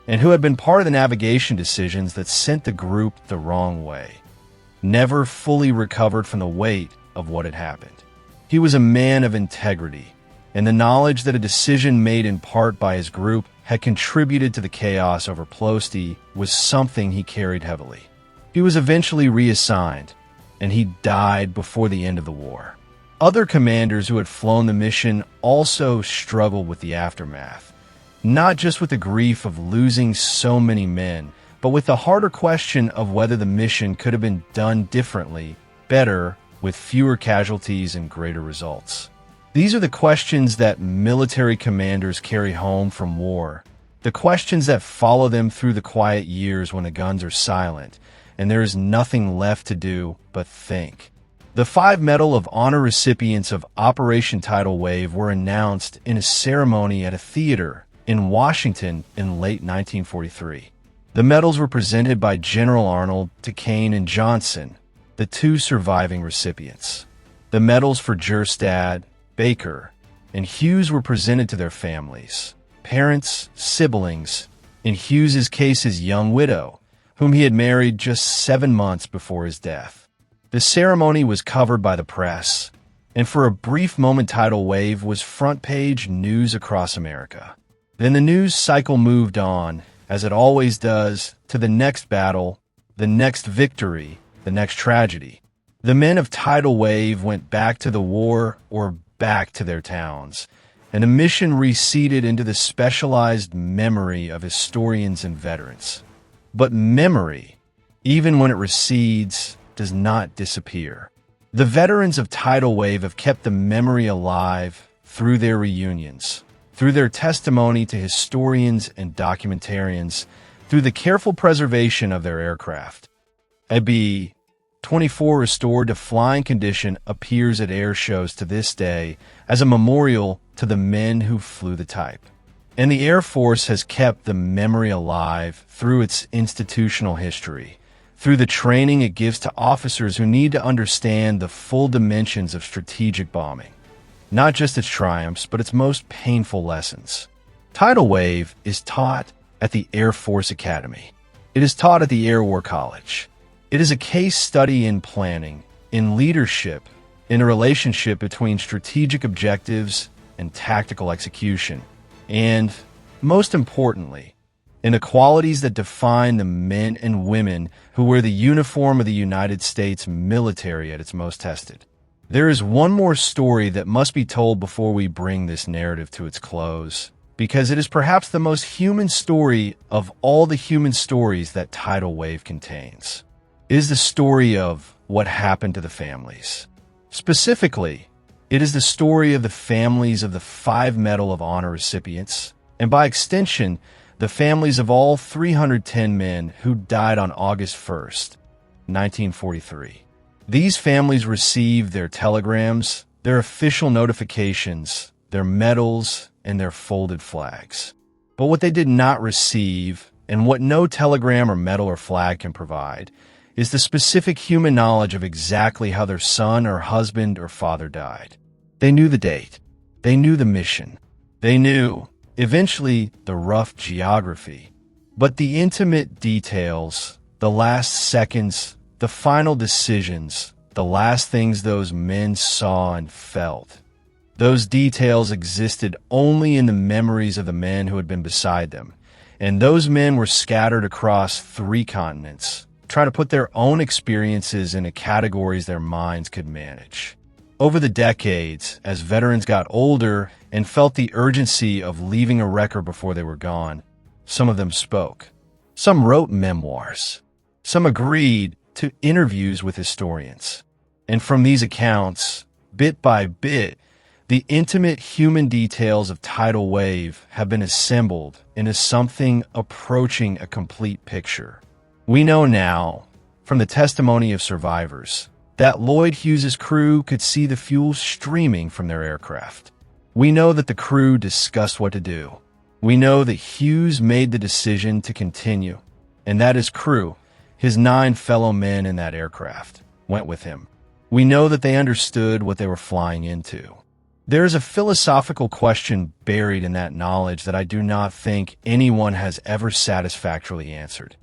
and who had been part of the navigation decisions that sent the group the wrong way, never fully recovered from the weight of what had happened. He was a man of integrity, and the knowledge that a decision made in part by his group had contributed to the chaos over Ploesti was something he carried heavily. He was eventually reassigned, and he died before the end of the war. Other commanders who had flown the mission also struggled with the aftermath, not just with the grief of losing so many men, but with the harder question of whether the mission could have been done differently, better, with fewer casualties and greater results. These are the questions that military commanders carry home from war, the questions that follow them through the quiet years when the guns are silent and there is nothing left to do but think. The 5 Medal of Honor recipients of Operation Tidal Wave were announced in a ceremony at a theater in Washington in late 1943. The medals were presented by General Arnold to Kane and Johnson, the 2 surviving recipients. The medals for Jerstad, Baker, and Hughes were presented to their families, parents, siblings, in Hughes's case his young widow, whom he had married just 7 months before his death. The ceremony was covered by the press, and for a brief moment Tidal Wave was front-page news across America. Then the news cycle moved on, as it always does, to the next battle, the next victory, the next tragedy. The men of Tidal Wave went back to the war or back to their towns, and the mission receded into the specialized memory of historians and veterans. But memory, even when it recedes, does not disappear. The veterans of Tidal Wave have kept the memory alive through their reunions, through their testimony to historians and documentarians, through the careful preservation of their aircraft. A B-24 restored to flying condition appears at air shows to this day as a memorial to the men who flew the type. And the Air Force has kept the memory alive through its institutional history, through the training it gives to officers who need to understand the full dimensions of strategic bombing. Not just its triumphs, but its most painful lessons. Tidal Wave is taught at the Air Force Academy. It is taught at the Air War College. It is a case study in planning, in leadership, in a relationship between strategic objectives and tactical execution, and, most importantly, in the qualities that define the men and women who wear the uniform of the United States military at its most tested. There is one more story that must be told before we bring this narrative to its close, because it is perhaps the most human story of all the human stories that Tidal Wave contains. It is the story of what happened to the families. Specifically, it is the story of the families of the 5 Medal of Honor recipients, and by extension, the families of all 310 men who died on August 1st, 1943. These families received their telegrams, their official notifications, their medals, and their folded flags. But what they did not receive, and what no telegram or medal or flag can provide, is the specific human knowledge of exactly how their son or husband or father died. They knew the date. They knew the mission. They knew, eventually, the rough geography. But the intimate details, the last seconds, the final decisions, the last things those men saw and felt, those details existed only in the memories of the men who had been beside them. And those men were scattered across 3 continents, trying to put their own experiences into categories their minds could manage. Over the decades, as veterans got older and felt the urgency of leaving a record before they were gone, some of them spoke. Some wrote memoirs. Some agreed to interviews with historians. And from these accounts, bit by bit, the intimate human details of Tidal Wave have been assembled into something approaching a complete picture. We know now, from the testimony of survivors, that Lloyd Hughes's crew could see the fuel streaming from their aircraft. We know that the crew discussed what to do. We know that Hughes made the decision to continue, and that his crew, his 9 fellow men in that aircraft, went with him. We know that they understood what they were flying into. There is a philosophical question buried in that knowledge that I do not think anyone has ever satisfactorily answered.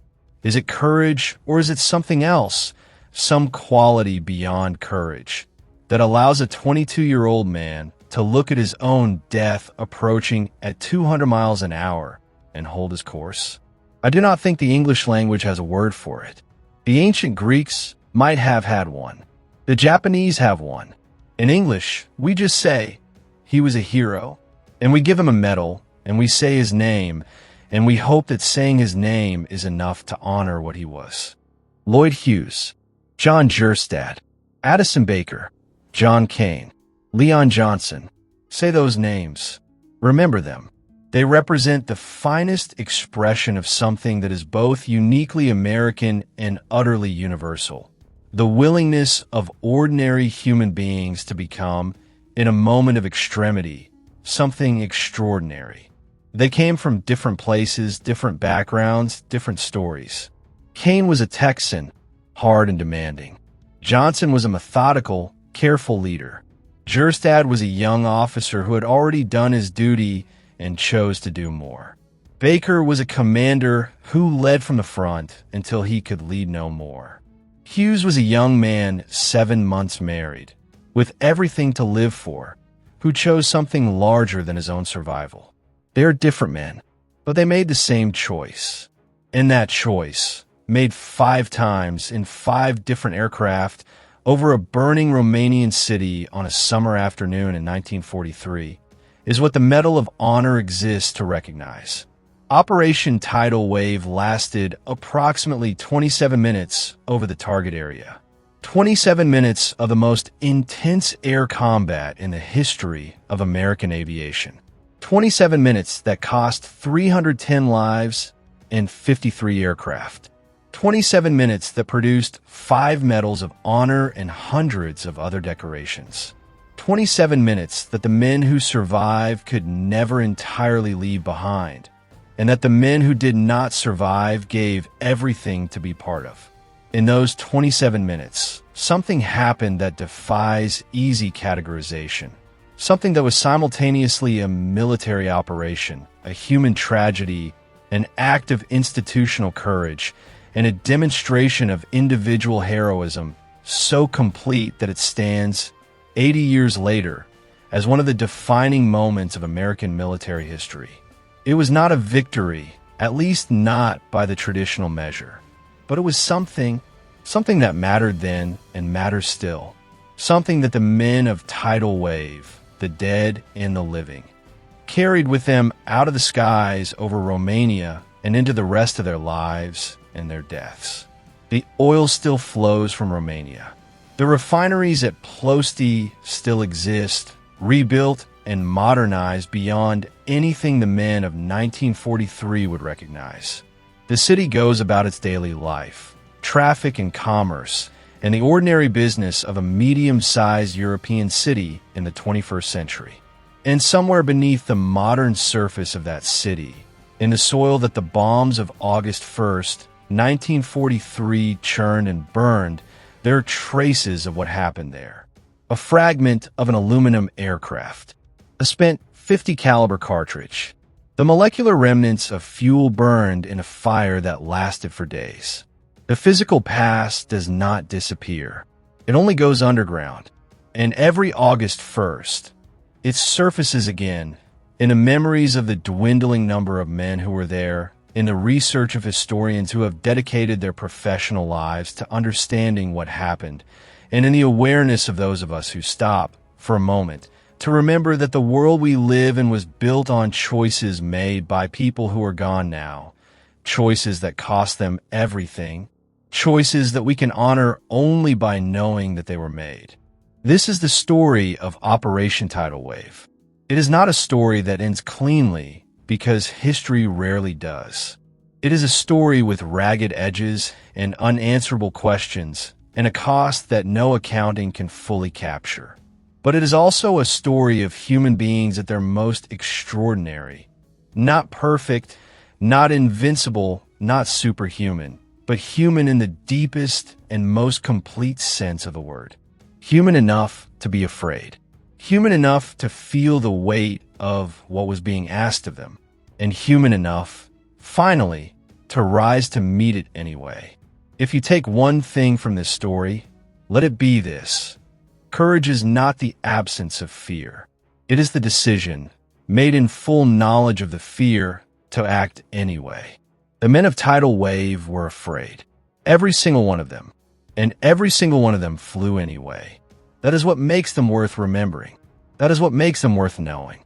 Is it courage, or is it something else, some quality beyond courage, that allows a 22-year-old man to look at his own death approaching at 200 miles an hour and hold his course? I do not think the English language has a word for it. The ancient Greeks might have had one. The Japanese have one. In English, we just say, he was a hero, and we give him a medal, and we say his name, and we hope that saying his name is enough to honor what he was. Lloyd Hughes, John Jerstad, Addison Baker, John Kane, Leon Johnson. Say those names. Remember them. They represent the finest expression of something that is both uniquely American and utterly universal. the willingness of ordinary human beings to become, in a moment of extremity, something extraordinary. They came from different places, different backgrounds, different stories. Kane was a Texan, hard and demanding. Johnson was a methodical, careful leader. Jerstad was a young officer who had already done his duty and chose to do more. Baker was a commander who led from the front until he could lead no more. Hughes was a young man, 7 months married, with everything to live for, who chose something larger than his own survival. They are different men, but they made the same choice. And that choice, made 5 times in 5 different aircraft over a burning Romanian city on a summer afternoon in 1943, is what the Medal of Honor exists to recognize. Operation Tidal Wave lasted approximately 27 minutes over the target area. 27 minutes of the most intense air combat in the history of American aviation. 27 minutes that cost 310 lives and 53 aircraft. 27 minutes that produced 5 medals of honor and hundreds of other decorations. 27 minutes that the men who survived could never entirely leave behind, and that the men who did not survive gave everything to be part of. In those 27 minutes, something happened that defies easy categorization. Something that was simultaneously a military operation, a human tragedy, an act of institutional courage, and a demonstration of individual heroism so complete that it stands 80 years later as one of the defining moments of American military history. It was not a victory, at least not by the traditional measure, but it was something that mattered then and matters still. Something that the men of Tidal Wave, the dead and the living, carried with them out of the skies over Romania and into the rest of their lives and their deaths. The oil still flows from Romania. The refineries at Ploiești still exist, rebuilt and modernized beyond anything the men of 1943 would recognize. The city goes about its daily life, traffic and commerce, and the ordinary business of a medium-sized European city in the 21st century. And somewhere beneath the modern surface of that city, in the soil that the bombs of August 1st, 1943 churned and burned, there are traces of what happened there. A fragment of an aluminum aircraft, a spent .50 caliber cartridge, the molecular remnants of fuel burned in a fire that lasted for days. The physical past does not disappear. It only goes underground. And every August 1st, it surfaces again in the memories of the dwindling number of men who were there, in the research of historians who have dedicated their professional lives to understanding what happened, and in the awareness of those of us who stop, for a moment, to remember that the world we live in was built on choices made by people who are gone now, choices that cost them everything, choices that we can honor only by knowing that they were made. This is the story of Operation Tidal Wave. It is not a story that ends cleanly, because history rarely does. It is a story with ragged edges and unanswerable questions, and a cost that no accounting can fully capture. But it is also a story of human beings at their most extraordinary. Not perfect, not invincible, not superhuman, but human in the deepest and most complete sense of the word. Human enough to be afraid. Human enough to feel the weight of what was being asked of them. And human enough, finally, to rise to meet it anyway. If you take one thing from this story, let it be this. Courage is not the absence of fear. It is the decision, made in full knowledge of the fear, to act anyway. The men of Tidal Wave were afraid. Every single one of them. And every single one of them flew anyway. That is what makes them worth remembering. That is what makes them worth knowing.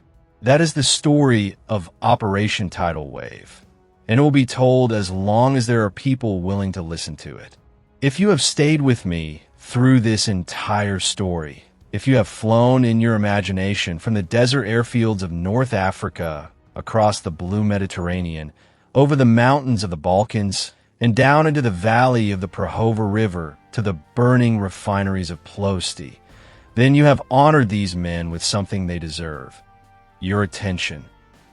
That is the story of Operation Tidal Wave. And it will be told as long as there are people willing to listen to it. If you have stayed with me through this entire story, if you have flown in your imagination from the desert airfields of North Africa, across the blue Mediterranean, over the mountains of the Balkans, and down into the valley of the Prahova River, to the burning refineries of Ploesti, then you have honored these men with something they deserve: your attention.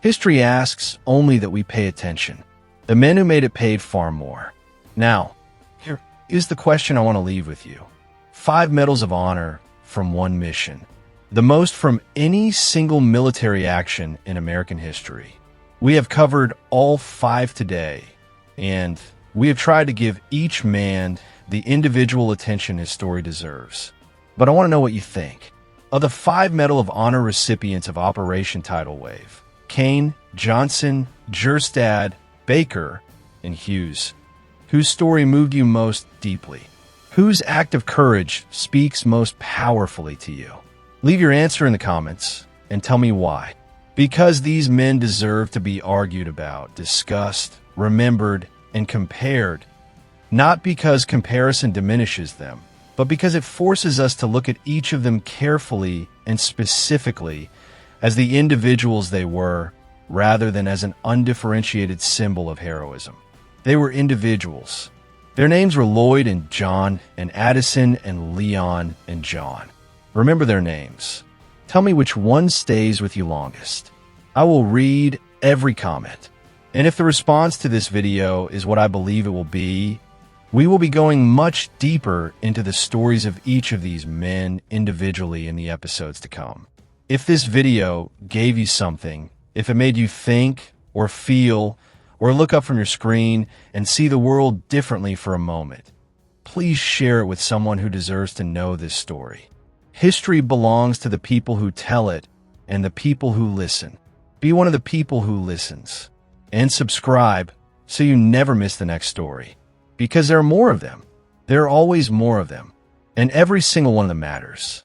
History asks only that we pay attention. The men who made it paid far more. Now, here is the question I want to leave with you. 5 medals of honor from one mission. The most from any single military action in American history. We have covered all 5 today, and we have tried to give each man the individual attention his story deserves. But I want to know what you think. Of the 5 Medal of Honor recipients of Operation Tidal Wave, Kane, Johnson, Jerstad, Baker, and Hughes, whose story moved you most deeply? Whose act of courage speaks most powerfully to you? Leave your answer in the comments and tell me why. Because these men deserve to be argued about, discussed, remembered, and compared, not because comparison diminishes them, but because it forces us to look at each of them carefully and specifically as the individuals they were, rather than as an undifferentiated symbol of heroism. They were individuals. Their names were Lloyd and John and Addison and Leon and John. Remember their names. Tell me which one stays with you longest. I will read every comment. And if the response to this video is what I believe it will be, we will be going much deeper into the stories of each of these men individually in the episodes to come. If this video gave you something, if it made you think or feel or look up from your screen and see the world differently for a moment, please share it with someone who deserves to know this story. History belongs to the people who tell it and the people who listen. Be one of the people who listens. And subscribe so you never miss the next story. Because there are more of them. There are always more of them. And every single one of them matters.